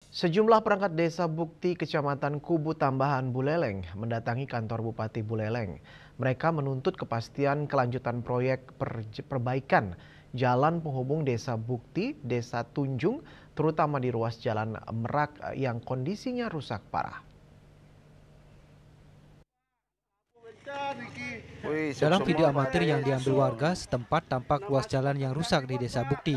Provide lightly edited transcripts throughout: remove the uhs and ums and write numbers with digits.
Sejumlah perangkat desa Bukti Kecamatan Kubu Tambahan Buleleng mendatangi kantor Bupati Buleleng. Mereka menuntut kepastian kelanjutan proyek perbaikan jalan penghubung Desa Bukti, Desa Tunjung, terutama di ruas jalan Merak yang kondisinya rusak parah. Dalam video amatir yang diambil warga setempat tampak ruas jalan yang rusak di Desa Bukti.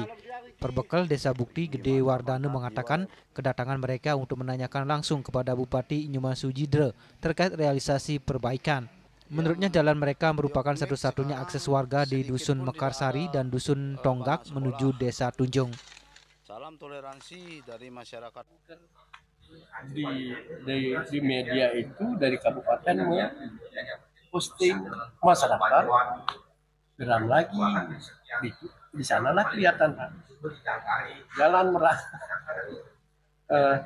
Perbekal Desa Bukti, Gede Wardana mengatakan kedatangan mereka untuk menanyakan langsung kepada Bupati Inyoman Sujidre terkait realisasi perbaikan. Menurutnya jalan mereka merupakan satu-satunya akses warga di Dusun Mekarsari dan Dusun Tonggak menuju Desa Tunjung. Salam toleransi dari masyarakat. Di media itu dari kabupaten posting masyarakat geram lagi di sanalah kelihatan jalan Merak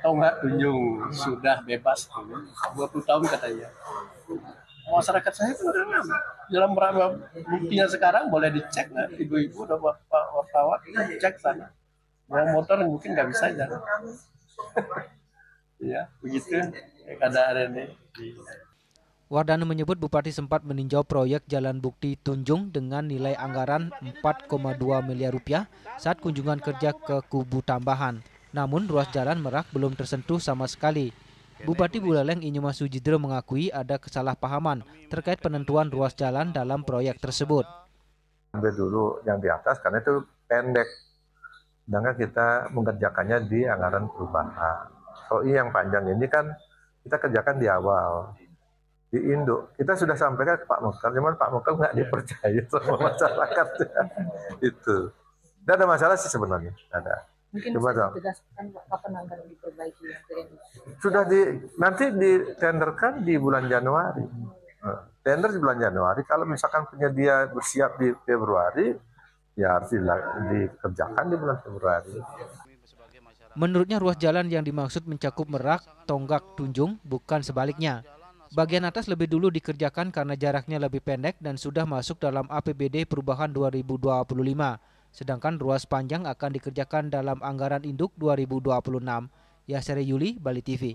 Tonggak Tunjung sudah bebas 20 tahun katanya. Masyarakat saya pun geram. Jalan Merak buktinya sekarang boleh dicek nggak, ibu-ibu dan bapak wartawan cek sana. Bawa motor mungkin nggak bisa jalan. Ya begitu keadaan ini. Wardana menyebut Bupati sempat meninjau proyek Jalan Bukti Tunjung dengan nilai anggaran 4,2 miliar rupiah saat kunjungan kerja ke Kubu Tambahan. Namun ruas jalan Merak belum tersentuh sama sekali. Bupati Buleleng Inyoman Sujidre mengakui ada kesalahpahaman terkait penentuan ruas jalan dalam proyek tersebut. Ambil dulu yang di atas karena itu pendek. Sedangkan kita mengerjakannya di anggaran perubahan. Kalau yang panjang ini kan kita kerjakan di awal. Di Indo, kita sudah sampaikan ke Pak Mekar, cuman Pak Mekar nggak dipercaya sama masyarakat. Itu. Tidak ada masalah sih sebenarnya. Ada. Mungkin coba bisa ditegaskan kapan akan diperbaiki? Sudah nanti ditenderkan di bulan Januari. Tender di bulan Januari. Kalau misalkan penyedia bersiap di Februari, ya harus dikerjakan di bulan Februari. Menurutnya ruas jalan yang dimaksud mencakup Merak, Tonggak, Tunjung, bukan sebaliknya. Bagian atas lebih dulu dikerjakan karena jaraknya lebih pendek dan sudah masuk dalam APBD perubahan 2025. Sedangkan ruas panjang akan dikerjakan dalam anggaran induk 2026. Yasir Yuli, Bali TV.